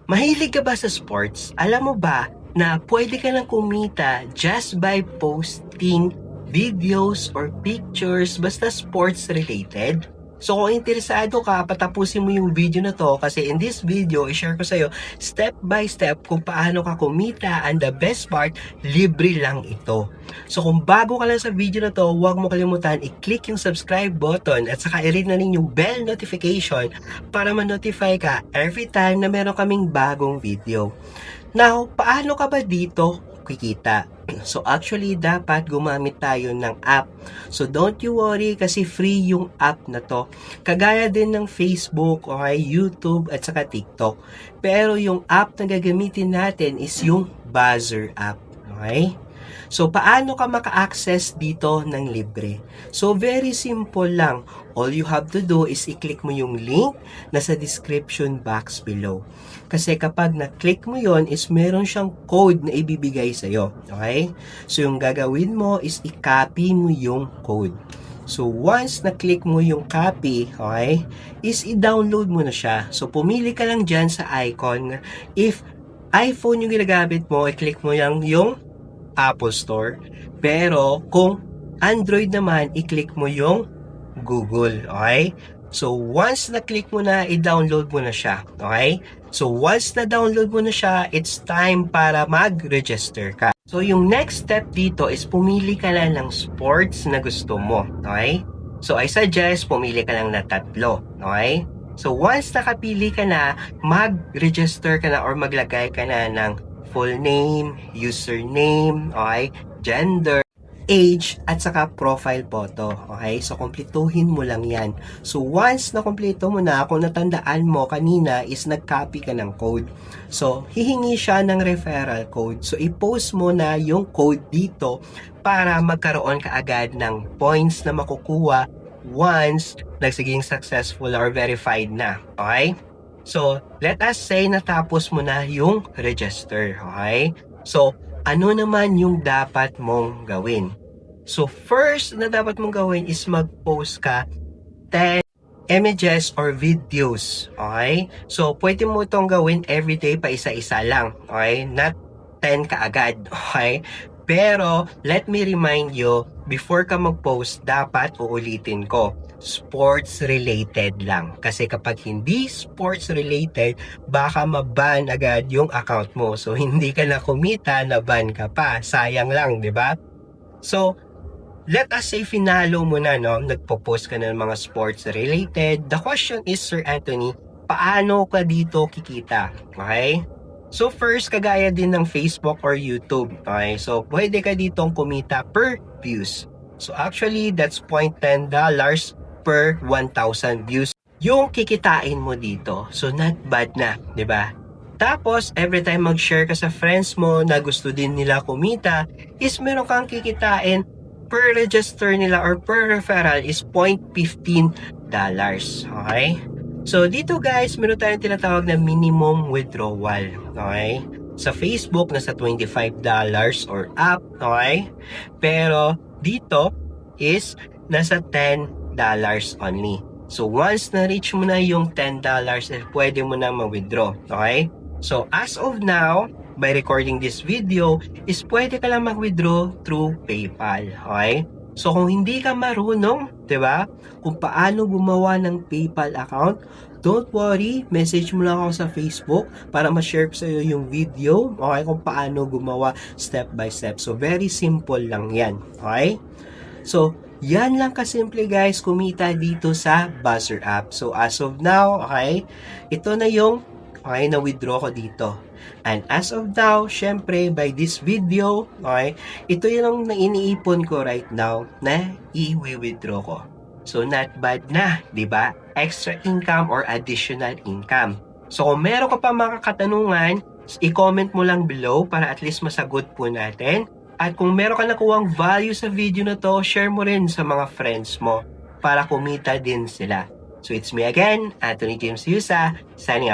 Mahilig ka ba sa sports? Alam mo ba na pwede ka lang kumita just by posting videos or pictures basta sports related? So kung interesado ka, patapusin mo yung video na to kasi in this video, i-share ko sa'yo step by step kung paano ka kumita, and the best part, libre lang ito. So kung bago ka lang sa video na to, huwag mo kalimutan i-click yung subscribe button at saka i-ring na rin yung bell notification para ma-notify ka every time na meron kaming bagong video. Now, paano ka ba dito kikita? So actually, dapat gumamit tayo ng app. So don't you worry kasi free yung app na to. Kagaya din ng Facebook, okay, YouTube at saka TikTok. Pero yung app na gagamitin natin is yung Buzzer app. Okay? So, paano ka maka-access dito ng libre? So, very simple lang. All you have to do is i-click mo yung link na sa description box below. Kasi kapag na-click mo yon is meron siyang code na ibibigay sa'yo. Okay? So, yung gagawin mo is i-copy mo yung code. So, once na-click mo yung copy, okay, is i-download mo na siya. So, pumili ka lang dyan sa icon. If iPhone yung ginagamit mo, i-click mo yung Apple Store. Pero kung Android naman, i-click mo yung Google. Okay? So, once na-click mo na, i-download mo na siya. Okay? So, once na-download mo na siya, it's time para mag-register ka. So, yung next step dito is pumili ka lang ng sports na gusto mo. Okay? So, I suggest pumili ka lang na 3. Okay? So, once nakapili ka na, mag-register ka na or maglagay ka na ng full name, username, okay, gender, age, at saka profile photo. Okay? So, kumpletuhin mo lang yan. So, once na kumpleto mo na, kung natandaan mo kanina is nag-copy ka ng code. So, hihingi siya ng referral code. So, i-post mo na yung code dito para magkaroon ka agad ng points na makukuha once nagsiging successful or verified na. Okay? So, let us say natapos mo na yung register, okay? So, ano naman yung dapat mong gawin? So, first na dapat mong gawin is mag-post ka 10 images or videos, okay? So, pwede mo itong gawin everyday pa isa-isa lang, okay? Not 10 kaagad, okay? Pero, let me remind you, before ka mag-post, dapat uulitin ko, sports related lang. Kasi kapag hindi sports related, baka maban agad yung account mo. So, hindi ka na kumita, naban ka pa. Sayang lang, di ba? So, let us say finalo mo na, no? Nagpo-post ka na ng mga sports related. The question is, Sir Anthony, paano ka dito kikita? Okay? So, first, kagaya din ng Facebook or YouTube. Okay? So, pwede ka ditong kumita per views. So, actually, that's $0.10 per 1,000 views yung kikitain mo dito. So, not bad na, di ba? Tapos, every time mag-share ka sa friends mo na gusto din nila kumita, is meron kang kikitain per register nila or per referral is $0.15. Okay? So, dito guys, meron tayong tinatawag na minimum withdrawal. Okay? Sa Facebook, nasa $25 or up. Okay? Pero, dito is nasa $10 only. So, once na-reach mo na yung $10, pwede mo na ma-withdraw. Okay? So, as of now, by recording this video, is pwede ka lang mag-withdraw through PayPal. Okay? So, kung hindi ka marunong, diba, kung paano gumawa ng PayPal account, don't worry, message mo lang ako sa Facebook para ma-share ko sa iyo yung video, okay, kung paano gumawa step by step. So, very simple lang yan. Okay? So, yan lang kasimple guys, kumita dito sa Buzzer app. So, as of now, okay, ito na yung na-withdraw ko dito. And as of now, syempre, by this video, okay, ito yung iniipon ko right now na i-withdraw ko. So, not bad na, di ba? Extra income or additional income. So, kung meron ka pa mga katanungan, i-comment mo lang below para at least masagot po natin. At kung meron ka nakuhang value sa video na to, share mo rin sa mga friends mo para kumita din sila. So, it's me again, Anthony James Yusa, signing out.